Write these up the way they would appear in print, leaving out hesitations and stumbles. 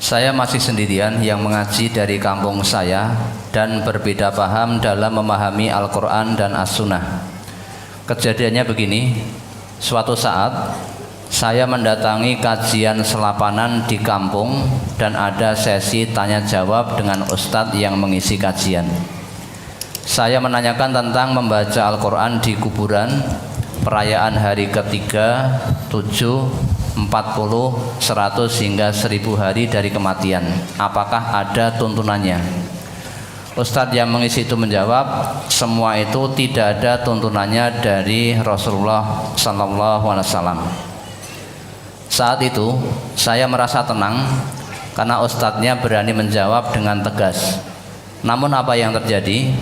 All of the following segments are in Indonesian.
Saya masih sendirian yang mengaji dari kampung saya dan berbeda paham dalam memahami Al-Quran dan As-Sunnah. Kejadiannya begini, suatu saat saya mendatangi kajian selapanan di kampung dan ada sesi tanya jawab dengan ustadz yang mengisi kajian. Saya menanyakan tentang membaca Al-Quran di kuburan, perayaan hari ketiga, 7, 40, 100 hingga 1000 hari dari kematian. Apakah ada tuntunannya? Ustadz yang mengisi itu menjawab, semua itu tidak ada tuntunannya dari Rasulullah SAW. Saat itu saya merasa tenang karena ustadznya berani menjawab dengan tegas. Namun apa yang terjadi?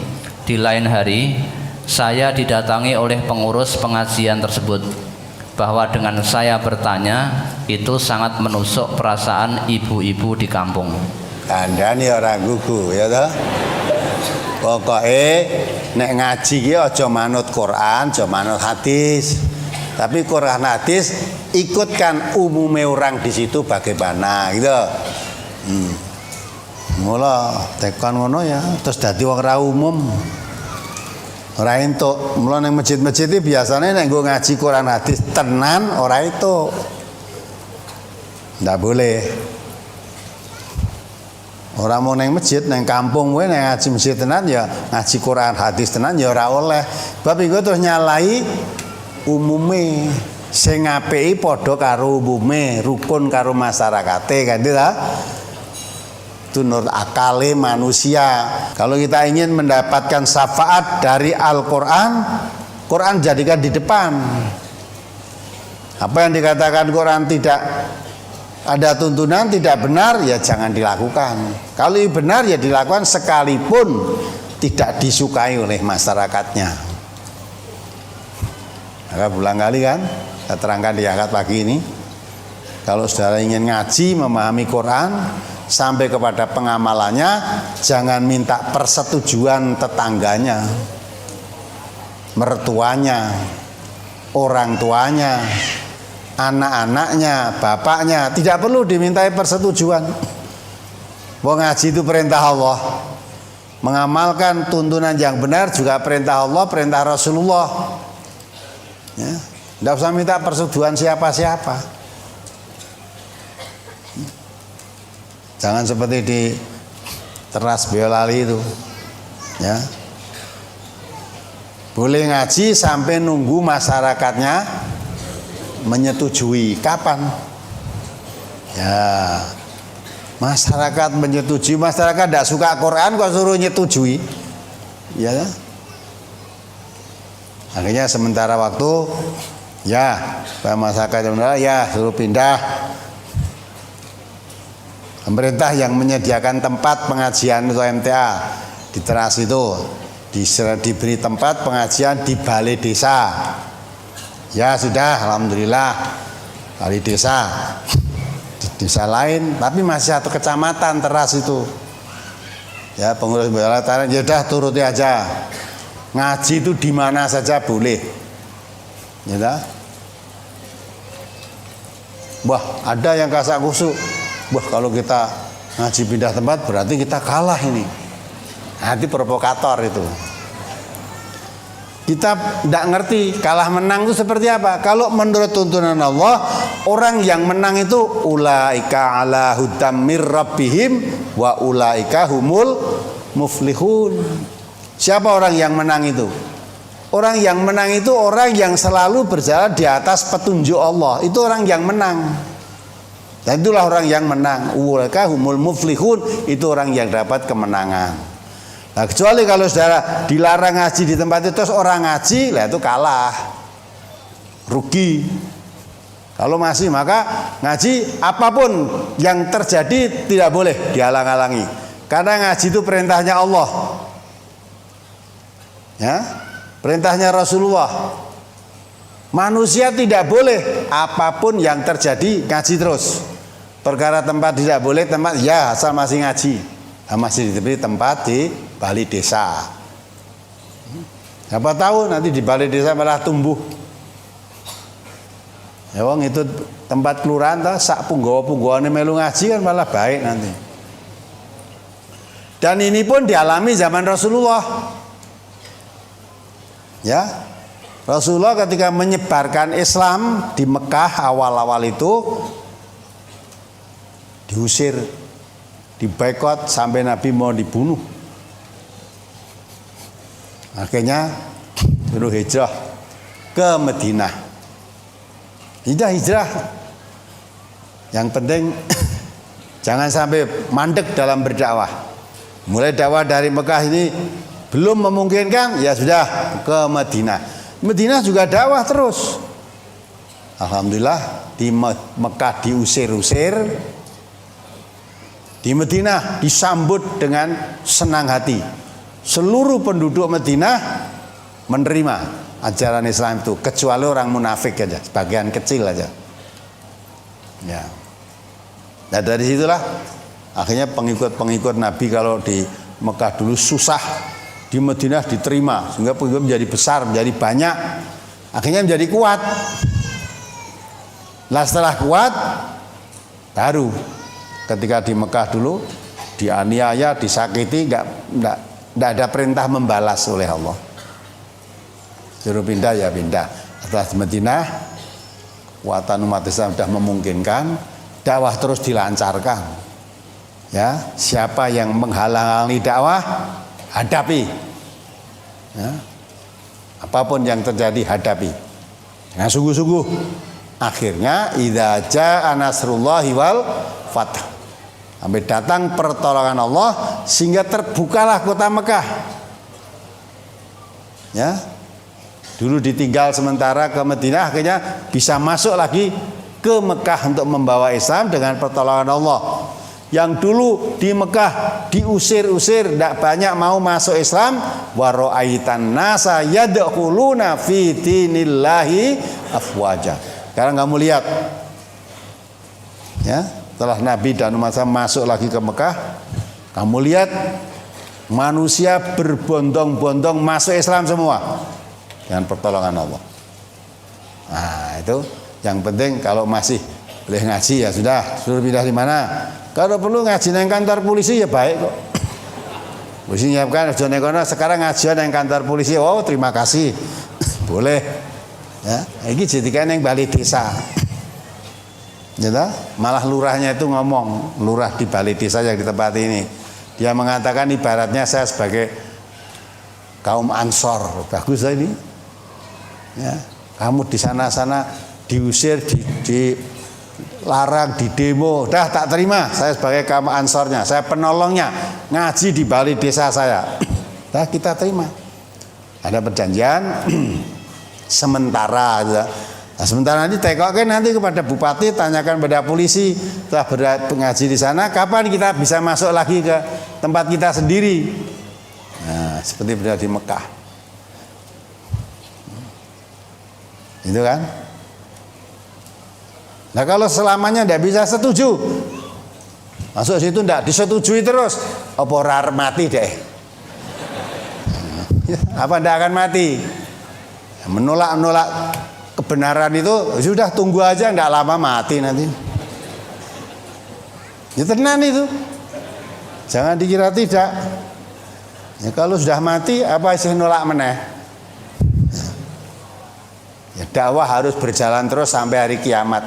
Di lain hari saya didatangi oleh pengurus pengajian tersebut bahwa dengan saya bertanya itu sangat menusuk perasaan ibu-ibu di kampung. Kandhane ora gugu ya toh. Pokoke nek ngaji ki aja manut Quran, aja manut hadis. Tapi Quran hadis ikutkan umume orang di situ bagaimana gitu. Mula tekan ngono ya, terus dadi wong ra umum. Ora entuk, mula ning masjid-masjid iki biasane nek nggo ngaji Quran hadis tenan ora itu. Ndak boleh. Ora mau ning masjid, ning kampung kowe nek ngaji masjid tenan ya ngaji Quran hadis tenan ya ora oleh. Bab iku terus nyalai umume. Sing apiki padha karo umume, rukun karo masyarakate kan ta? Itu menurut akale manusia. Kalau kita ingin mendapatkan syafaat dari Al-Quran, Quran jadikan di depan. Apa yang dikatakan Quran tidak ada tuntunan, tidak benar, ya jangan dilakukan. Kalau benar ya dilakukan sekalipun tidak disukai oleh masyarakatnya. Maka berulang kali kan saya terangkan di akad pagi ini, kalau saudara ingin ngaji memahami Quran sampai kepada pengamalannya, jangan minta persetujuan tetangganya, mertuanya, orang tuanya, anak-anaknya, bapaknya. Tidak perlu dimintai persetujuan. Wong ngaji itu perintah Allah, mengamalkan tuntunan yang benar juga perintah Allah, perintah Rasulullah ya. Tidak usah minta persetujuan siapa-siapa. Jangan seperti di teras Boyolali itu ya. Boleh ngaji sampai nunggu masyarakatnya menyetujui. Kapan? Ya, masyarakat menyetujui. Masyarakat tidak suka Quran kok suruh nyetujui ya. Akhirnya sementara waktu ya masyarakat ya suruh pindah. Pemerintah yang menyediakan tempat pengajian atau MTA di teras itu diberi tempat pengajian di balai desa. Ya sudah, alhamdulillah balai desa. Di desa lain, tapi masih satu kecamatan teras itu. Ya pengurus balai desa ya sudah turuti aja. Ngaji itu di mana saja boleh. Ya dah. Wah, ada yang kasak kusuk. Wah, kalau kita ngaji pindah tempat berarti kita kalah ini. Nanti provokator itu. Kita tidak ngerti kalah menang itu seperti apa. Kalau menurut tuntunan Allah, orang yang menang itu ulaika ala hudam mir rabbihim wa ulaika humul muflihun. Siapa orang yang menang itu? Orang yang menang itu orang yang selalu berjalan di atas petunjuk Allah. Itu orang yang menang. Dan itulah orang yang menang. Ulaika humul muflihun, itu orang yang dapat kemenangan. Nah, kecuali kalau saudara dilarang ngaji di tempat itu terus orang ngaji, lah itu kalah. Rugi. Kalau masih maka ngaji apapun yang terjadi tidak boleh dihalang-halangi. Karena ngaji itu perintahnya Allah. Ya, perintahnya Rasulullah. Manusia tidak boleh apapun yang terjadi ngaji terus. Perkara tempat tidak boleh, tempat ya asal masih ngaji. Masih diberi tempat di balai desa. Siapa tahu nanti di balai desa malah tumbuh Ya wong itu tempat kelurahan ta sak punggawa-punggawane melu ngaji kan malah baik nanti. Dan ini pun dialami zaman Rasulullah. Ya. Rasulullah ketika menyebarkan Islam di Mekah awal-awal itu diusir, diboikot sampai Nabi mau dibunuh. Akhirnya suruh hijrah ke Madinah. Hijrah. Yang penting jangan sampai mandek dalam berdakwah. Mulai dakwah dari Mekah ini belum memungkinkan, ya sudah ke Madinah. Madinah juga dakwah terus. Alhamdulillah di Mekah diusir-usir, di Madinah disambut dengan senang hati. Seluruh penduduk Madinah menerima ajaran Islam itu, kecuali orang munafik aja, sebagian kecil aja. Ya. Nah dari situlah akhirnya pengikut-pengikut Nabi kalau di Mekah dulu susah, di Madinah diterima, sehingga pengikut menjadi besar, menjadi banyak, akhirnya menjadi kuat. Nah setelah kuat, baru ketika di Mekah dulu dianiaya, disakiti, nggak ada perintah membalas oleh Allah. Suruh pindah ya pindah. Setelah di Madinah, kekuatan umat Islam sudah memungkinkan, dakwah terus dilancarkan. Ya, siapa yang menghalangi dakwah, hadapi. Ya, apapun yang terjadi, hadapi. Dengan sungguh-sungguh. Akhirnya, idza jaa nasrullahi wal fath. Sampai datang pertolongan Allah sehingga terbukalah kota Mekah. Ya. Dulu ditinggal sementara ke Madinah, akhirnya bisa masuk lagi ke Mekah untuk membawa Islam dengan pertolongan Allah. Yang dulu di Mekah diusir-usir, tidak banyak mau masuk Islam. Wa ra'aitan nasa yadkhuluna fi dinillahi afwaja. Sekarang kamu lihat, ya, setelah Nabi dan umat Islam masuk lagi ke Mekah, kamu lihat manusia berbondong-bondong masuk Islam semua. Dengan pertolongan Allah. Nah itu yang penting. Kalau masih boleh ngaji ya sudah, suruh pindah di mana. Kalau perlu ngaji nang kantor polisi ya baik kok. Polisi nyiapkan sekarang ngajian nang kantor polisi. Oh terima kasih. Boleh. Ya, ini jadikan yang balai desa. Ya, malah lurahnya itu ngomong, lurah di balai desa yang di tempat ini. Dia mengatakan ibaratnya saya sebagai kaum Ansor. Bagus ini. Ya, kamu di sana-sana diusir, dilarang, didemo, dah tak terima. Saya sebagai kaum Ansornya, saya penolongnya, ngaji di balai desa saya. Dah kita terima. Ada perjanjian sementara. Ya. Nah, sementara nanti tekokin nanti kepada bupati, tanyakan pada polisi setelah mengaji di sana, kapan kita bisa masuk lagi ke tempat kita sendiri. Nah, seperti berada di Mekah. Itu kan. Nah kalau selamanya tidak bisa setuju, masuk situ tidak disetujui terus, apa mati deh. Apa tidak akan mati? Menolak kebenaran itu sudah tunggu aja, tidak lama mati nanti. Ya tenan itu. Jangan dikira tidak. Ya kalau sudah mati apa sih nolak meneh? Ya, dakwah harus berjalan terus sampai hari kiamat.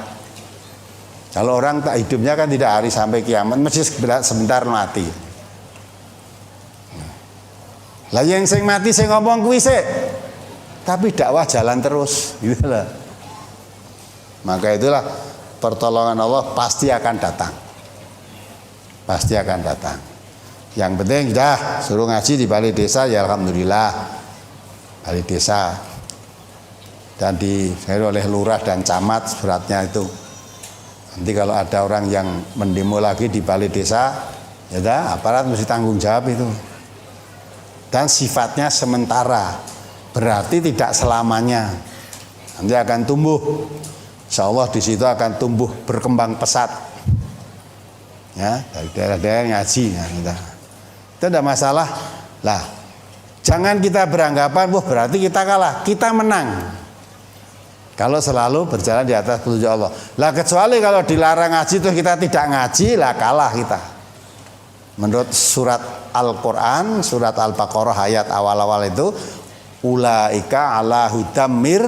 Kalau orang tak hidupnya kan tidak hari sampai kiamat, mesti sebentar mati. Lah yang sing mati sing ngomong kuwi sik. Tapi dakwah jalan terus, gitu lah. Maka itulah pertolongan Allah pasti akan datang. Pasti akan datang. Yang penting dah suruh ngaji di balai desa ya alhamdulillah. Balai desa. Dan diseru oleh lurah dan camat suratnya itu. Nanti kalau ada orang yang mendemo lagi di balai desa, ya dah aparat mesti tanggung jawab itu. Dan sifatnya sementara, berarti tidak selamanya. Nanti akan tumbuh. Insya Allah di situ akan tumbuh berkembang pesat. Ya, dari daerah-daerah ngaji. Ya, itu tidak masalah. Lah, jangan kita beranggapan, wah berarti kita kalah, kita menang. Kalau selalu berjalan di atas petunjuk Allah. Lah kecuali kalau dilarang ngaji terus kita tidak ngaji, lah kalah kita. Menurut surat Al-Qur'an, surat Al-Baqarah ayat awal-awal itu, ulaika ala hudam mir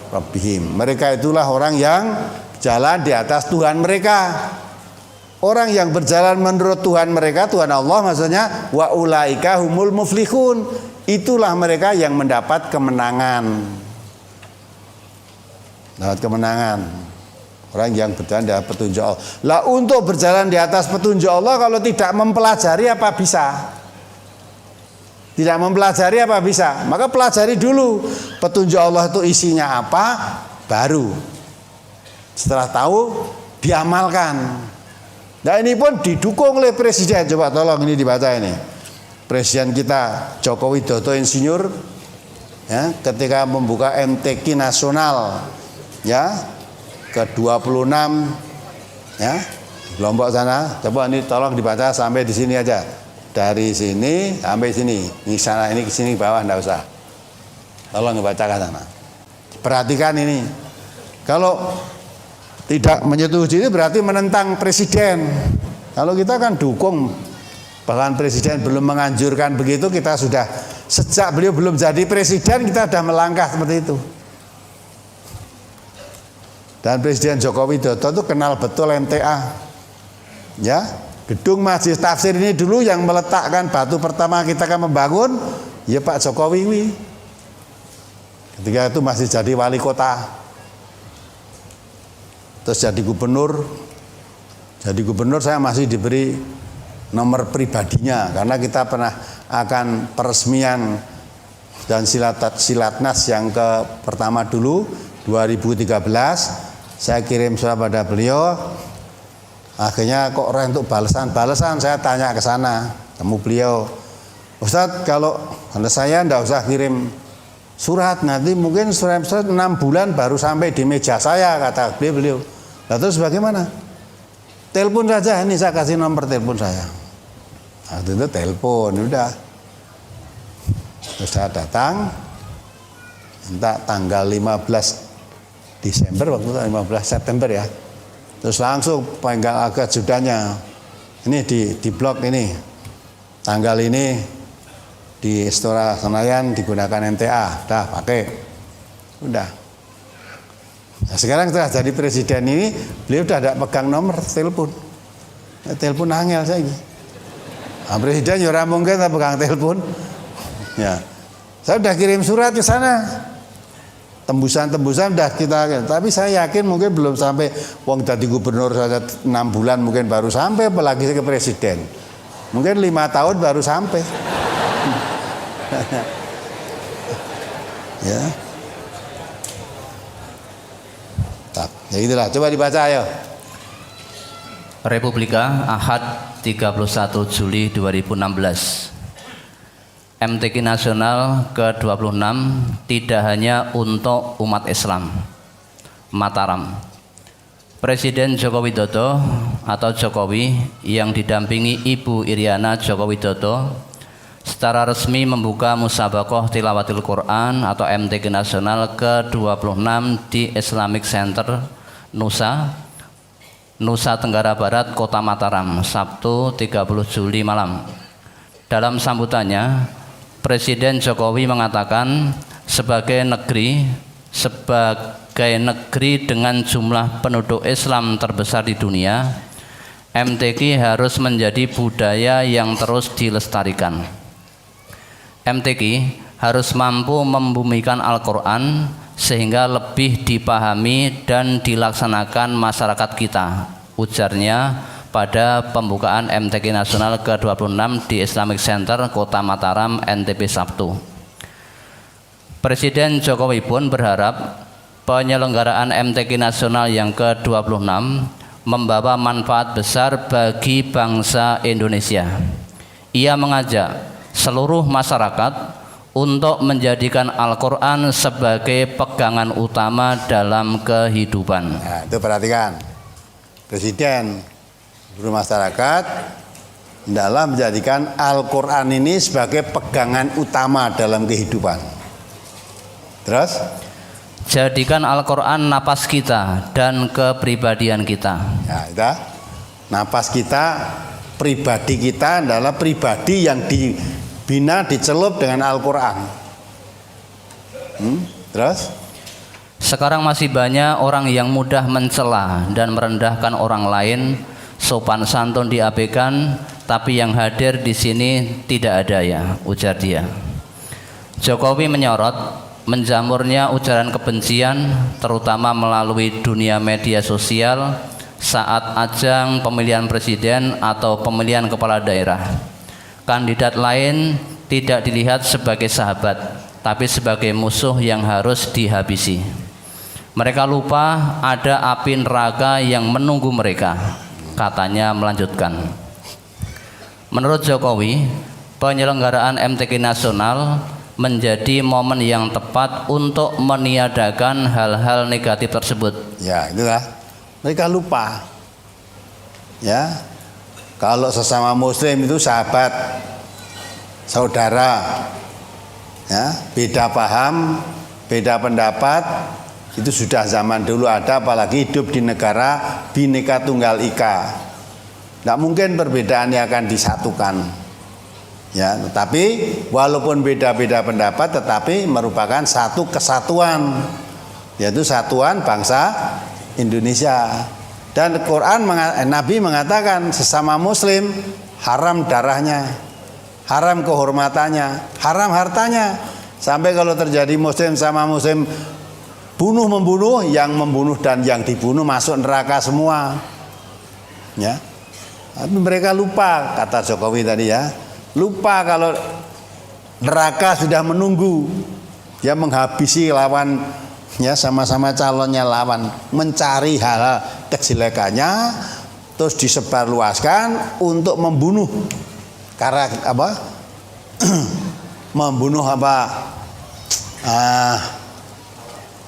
rabbihim. Mereka itulah orang yang jalan di atas Tuhan mereka. Orang yang berjalan menurut Tuhan mereka, Tuhan Allah maksudnya, wa ulaika humul muflihun. Itulah mereka yang mendapat kemenangan. Dapat kemenangan. Orang yang berjalan di atas petunjuk Allah. Lah untuk berjalan di atas petunjuk Allah kalau tidak mempelajari apa bisa? Tidak mempelajari apa bisa? Maka pelajari dulu petunjuk Allah itu isinya apa, baru setelah tahu diamalkan. Nah ini pun didukung oleh Presiden. Coba tolong ini dibaca ini. Presiden kita Joko Widodo Insinyur ya, ketika membuka MTQ nasional ya ke-26 ya di Lombok sana. Coba ini tolong dibaca sampai di sini aja. Dari sini sampai sini. Ini sana ini ke sini bawah enggak usah. Tolong dibacakan sana. Perhatikan ini. Kalau tidak menyetujui itu berarti menentang presiden. Kalau kita kan dukung, bahkan presiden belum menganjurkan begitu, kita sudah sejak beliau belum jadi presiden kita sudah melangkah seperti itu. Dan Presiden Joko Widodo itu kenal betul MTA. Ya, gedung Majelis Tafsir ini dulu yang meletakkan batu pertama kita akan membangun, ya Pak Jokowi. Ketika itu masih jadi wali kota. Terus jadi gubernur. Jadi gubernur saya masih diberi nomor pribadinya karena kita pernah akan peresmian dan silatnas yang pertama dulu 2013. Saya kirim surat pada beliau. Akhirnya kok untuk balasan saya tanya ke sana, temu beliau. Ustadz kalau saya enggak usah kirim surat, nanti mungkin surat 6 bulan baru sampai di meja saya, kata beliau. Nah terus bagaimana? Telepon saja, ini saya kasih nomor telepon saya. Nah, itu telepon, udah. Terus saya datang, minta tanggal 15 Desember waktu itu 15 September ya. Terus langsung pegang agak judanya. Ini di blog ini. Tanggal ini di Istora Senayan digunakan MTA. Dah pakai. Udah. Nah, sekarang setelah jadi presiden ini, beliau udah tidak pegang nomor telepon. Telepon angel saya ini. Nah, presiden ya mungkin tak pegang telepon. Ya. Saya udah kirim surat ke sana. Tembusan udah kita, tapi saya yakin mungkin belum sampai wong jadi gubernur saja 6 bulan mungkin baru sampai, apalagi ke presiden. Mungkin 5 tahun baru sampai. Ya. Ya itulah, coba dibaca ayo. Republika Ahad 31 Juli 2016. MTQ Nasional ke-26 tidak hanya untuk umat Islam. Mataram. Presiden Joko Widodo atau Jokowi yang didampingi Ibu Iriana Joko Widodo secara resmi membuka Musabaqah Tilawatil Quran atau MTQ Nasional ke-26 di Islamic Center Nusa Tenggara Barat, Kota Mataram, Sabtu 30 Juli malam. Dalam sambutannya, Presiden Jokowi mengatakan sebagai negeri dengan jumlah penduduk Islam terbesar di dunia, MTQ harus menjadi budaya yang terus dilestarikan. MTQ harus mampu membumikan Al-Quran sehingga lebih dipahami dan dilaksanakan masyarakat kita, ujarnya pada pembukaan MTQ Nasional ke-26 di Islamic Center Kota Mataram, NTB Sabtu. Presiden Jokowi pun berharap penyelenggaraan MTQ Nasional yang ke-26 membawa manfaat besar bagi bangsa Indonesia. Ia mengajak seluruh masyarakat untuk menjadikan Al-Quran sebagai pegangan utama dalam kehidupan. Nah, itu perhatikan, Presiden masyarakat dalam menjadikan Al-Quran ini sebagai pegangan utama dalam kehidupan. Terus Jadikan Al-Quran napas kita dan kepribadian kita. Ya, itu. Napas kita, pribadi kita adalah pribadi yang dibina, dicelup dengan Al-Quran. Terus? Sekarang masih banyak orang yang mudah mencela dan merendahkan orang lain, sopan santun diabaikan, tapi yang hadir di sini tidak ada ya, ujar dia. Jokowi menyorot menjamurnya ujaran kebencian terutama melalui dunia media sosial saat ajang pemilihan presiden atau pemilihan kepala daerah. Kandidat lain tidak dilihat sebagai sahabat, tapi sebagai musuh yang harus dihabisi. Mereka lupa ada api neraka yang menunggu mereka, katanya melanjutkan. Menurut Jokowi, penyelenggaraan MTQ nasional menjadi momen yang tepat untuk meniadakan hal-hal negatif tersebut. Ya, itulah. Mereka lupa. Ya. Kalau sesama muslim itu sahabat, saudara. Ya, beda paham, beda pendapat itu sudah zaman dulu ada, apalagi hidup di negara Bhinneka Tunggal Ika. Tidak mungkin perbedaannya akan disatukan. Ya, tetapi walaupun beda-beda pendapat tetapi merupakan satu kesatuan, yaitu satuan bangsa Indonesia. Dan Quran Nabi mengatakan sesama muslim haram darahnya, haram kehormatannya, haram hartanya. Sampai kalau terjadi muslim sama muslim bunuh membunuh, yang membunuh dan yang dibunuh masuk neraka semua. Ya. Tapi mereka lupa, kata Jokowi tadi ya. Lupa kalau neraka sudah menunggu. Dia menghabisi lawan, ya, sama-sama calonnya lawan, mencari hal kejelekannya terus disebarluaskan untuk membunuh. Karena apa? Membunuh apa?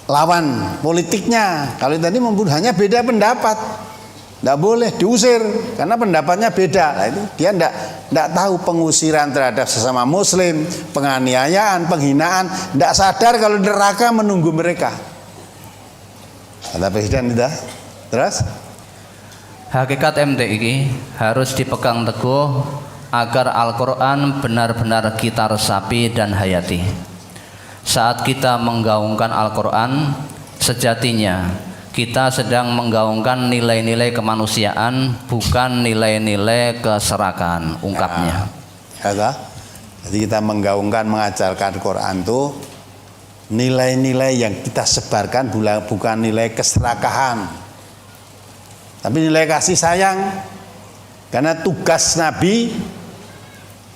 Lawan politiknya. Kalau tadi membunuh hanya beda pendapat. Tidak boleh diusir karena pendapatnya beda. Nah, itu dia tidak tahu pengusiran terhadap sesama muslim, penganiayaan, penghinaan, tidak sadar kalau neraka menunggu mereka. Kata Presiden tidak. Terus? Hakikat MTQ harus dipegang teguh agar Al-Quran benar-benar kita resapi dan hayati. Saat kita menggaungkan Al-Quran, sejatinya kita sedang menggaungkan nilai-nilai kemanusiaan, bukan nilai-nilai keserakahan, ungkapnya. Ya, jadi kita menggaungkan, mengajarkan Quran itu nilai-nilai yang kita sebarkan bukan nilai keserakahan, tapi nilai kasih sayang. Karena tugas Nabi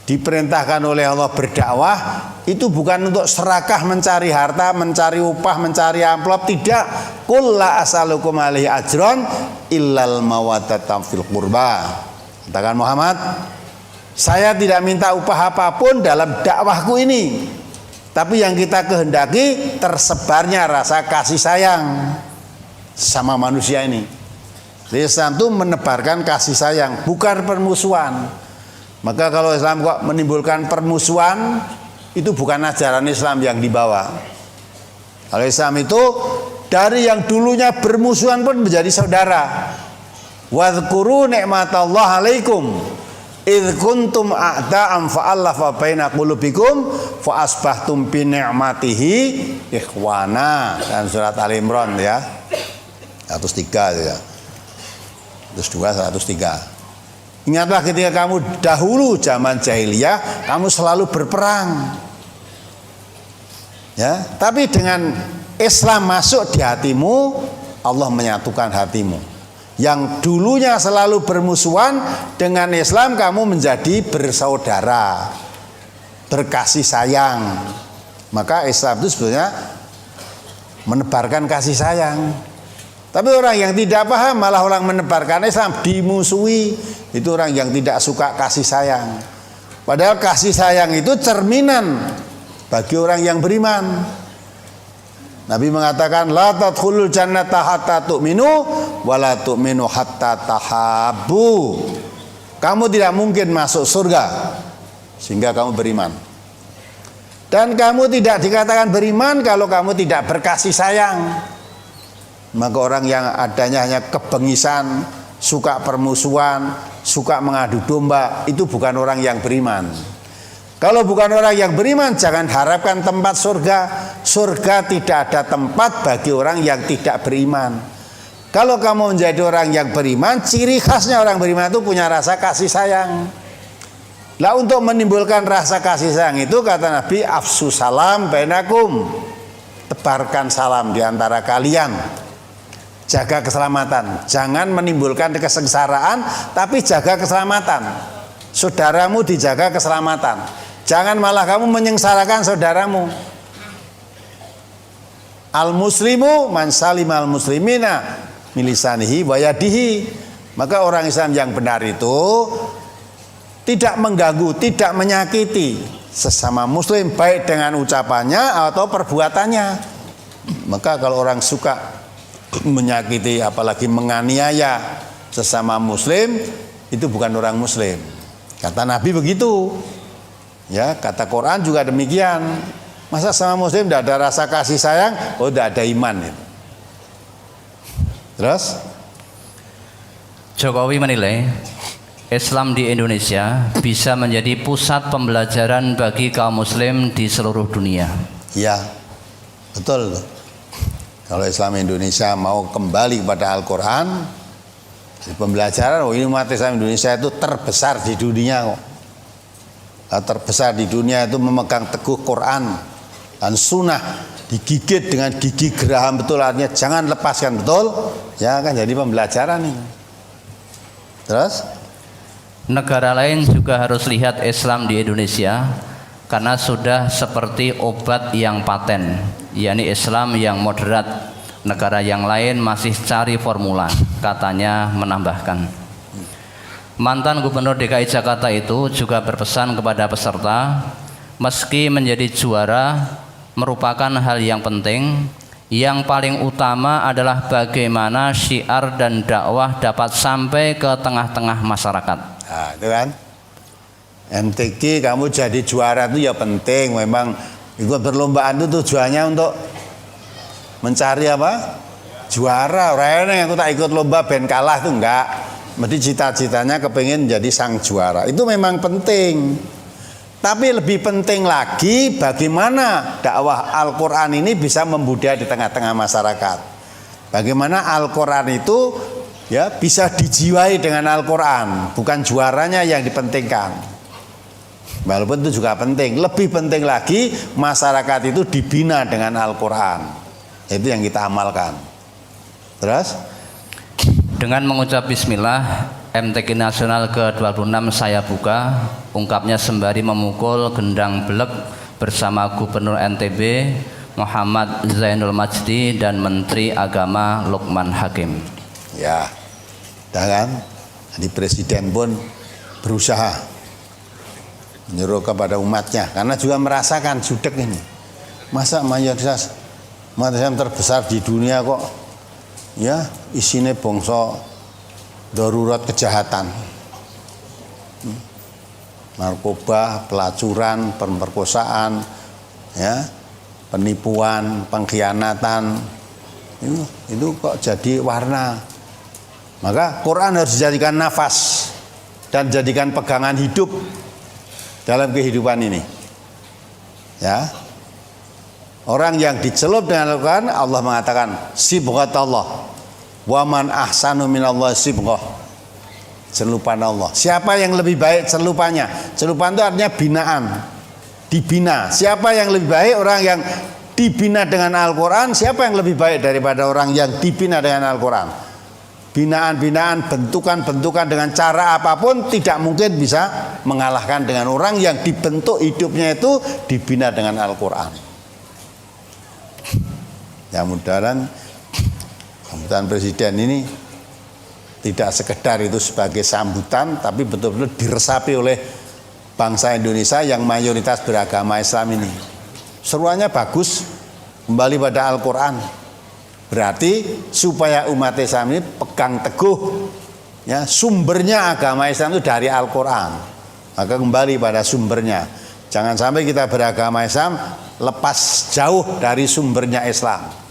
diperintahkan oleh Allah berdakwah itu bukan untuk serakah, mencari harta, mencari upah, mencari amplop, tidak. Qul la as'alukum alaihi ajron illal mawaddatan fil qurba. Katakan Muhammad, saya tidak minta upah apapun dalam dakwahku ini, tapi yang kita kehendaki tersebarnya rasa kasih sayang sama manusia ini. Islam itu menebarkan kasih sayang, bukan permusuhan. Maka kalau Islam kok menimbulkan permusuhan, itu bukan ajaran Islam yang dibawa. Kalau Islam itu dari yang dulunya bermusuhan pun menjadi saudara. Wadhkuru ni'matallahi alaikum idh kuntum a'da'an fa'allafa baina qulubikum fa asbahtum bi ni'matihi ikhwana. Dan surat Al Imran ya. 103 ya. 102 103. Ingatlah ketika kamu dahulu zaman jahiliyah, kamu selalu berperang. Ya, tapi dengan Islam masuk di hatimu, Allah menyatukan hatimu. Yang dulunya selalu bermusuhan, dengan Islam kamu menjadi bersaudara, berkasih sayang. Maka Islam itu sebenarnya menebarkan kasih sayang. Tapi orang yang tidak paham malah orang menebarkan Islam dimusuhi. Itu orang yang tidak suka kasih sayang. Padahal kasih sayang itu cerminan bagi orang yang beriman. Nabi mengatakan la tadkhulul jannata hatta tu'minu wa la tu'minu hatta tahabbu. Kamu tidak mungkin masuk surga sehingga kamu beriman. Dan kamu tidak dikatakan beriman kalau kamu tidak berkasih sayang. Maka orang yang adanya hanya kebengisan, suka permusuhan, suka mengadu domba, itu bukan orang yang beriman. Kalau bukan orang yang beriman, jangan harapkan tempat surga. Surga tidak ada tempat bagi orang yang tidak beriman. Kalau kamu menjadi orang yang beriman, ciri khasnya orang beriman itu punya rasa kasih sayang. Lah untuk menimbulkan rasa kasih sayang itu kata Nabi, afsu salam bainakum, tebarkan salam di antara kalian, jaga keselamatan, jangan menimbulkan kesengsaraan, tapi jaga keselamatan. Saudaramu dijaga keselamatan, jangan malah kamu menyengsarakan saudaramu. Al muslimu man salimal muslimina milisanihi wayadihi. Maka orang Islam yang benar itu tidak mengganggu, tidak menyakiti sesama muslim baik dengan ucapannya atau perbuatannya. Maka kalau orang suka menyakiti apalagi menganiaya sesama muslim, itu bukan orang muslim. Kata Nabi begitu. Ya, kata Quran juga demikian. Masa sama muslim tidak ada rasa kasih sayang? Oh, tidak ada iman itu. Terus Jokowi menilai Islam di Indonesia bisa menjadi pusat pembelajaran bagi kaum muslim di seluruh dunia. Ya, betul. Kalau Islam Indonesia mau kembali kepada Al-Quran, pembelajaran, oh ini umat Islam Indonesia itu terbesar di dunia kok. Terbesar di dunia itu memegang teguh Quran dan Sunnah, digigit dengan gigi geraham betul, artinya jangan lepaskan betul, ya kan jadi pembelajaran ini. Terus? Negara lain juga harus lihat Islam di Indonesia karena sudah seperti obat yang paten, yakni Islam yang moderat. Negara yang lain masih cari formula, katanya menambahkan. Mantan Gubernur DKI Jakarta itu juga berpesan kepada peserta, meski menjadi juara merupakan hal yang penting, yang paling utama adalah bagaimana syiar dan dakwah dapat sampai ke tengah-tengah masyarakat. Nah, itu kan MTQ kamu jadi juara itu ya penting. Memang ikut perlombaan itu tujuannya untuk mencari apa? Juara. Orang yang aku tak ikut lomba ben kalah itu enggak. Mesti cita-citanya kepingin jadi sang juara. Itu memang penting. Tapi lebih penting lagi bagaimana dakwah Al-Quran ini bisa membudaya di tengah-tengah masyarakat. Bagaimana Al-Quran itu ya bisa dijiwai dengan Al-Quran, bukan juaranya yang dipentingkan. Walaupun itu juga penting, lebih penting lagi masyarakat itu dibina dengan Al-Quran. Itu yang kita amalkan. Terus dengan mengucap bismillah, MTQ Nasional ke-26 saya buka, ungkapnya sembari memukul gendang belek bersama Gubernur NTB Muhammad Zainul Majdi dan Menteri Agama Lukman Hakim. Ya, dan jadi presiden pun berusaha menyuruh kepada umatnya, karena juga merasakan judek ini. Masa mayoritas umat Islam terbesar di dunia kok ya isinya bangsa darurat kejahatan, narkoba, pelacuran, pemerkosaan, ya, penipuan, pengkhianatan, itu kok jadi warna. Maka Quran harus dijadikan nafas dan jadikan pegangan hidup dalam kehidupan ini. Ya, orang yang dicelup dengan Al-Quran, Allah mengatakan sibghatullah. Wa man ahsanu minallahi sibghah. Celupan Allah. Siapa yang lebih baik celupannya? Celupan itu artinya binaan. Dibina. Siapa yang lebih baik? Orang yang dibina dengan Al-Quran. Siapa yang lebih baik daripada orang yang dibina dengan Al-Quran? Binaan-binaan, bentukan-bentukan dengan cara apapun tidak mungkin bisa mengalahkan dengan orang yang dibentuk hidupnya itu dibina dengan Al-Quran. Ya, mudah-mudahan sambutan presiden ini tidak sekedar itu sebagai sambutan, tapi betul-betul diresapi oleh bangsa Indonesia yang mayoritas beragama Islam ini. Seruannya bagus, kembali pada Al-Quran. Berarti supaya umat Islam ini pegang teguh, ya, sumbernya agama Islam itu dari Al-Quran. Maka kembali pada sumbernya. Jangan sampai kita beragama Islam lepas jauh dari sumbernya Islam.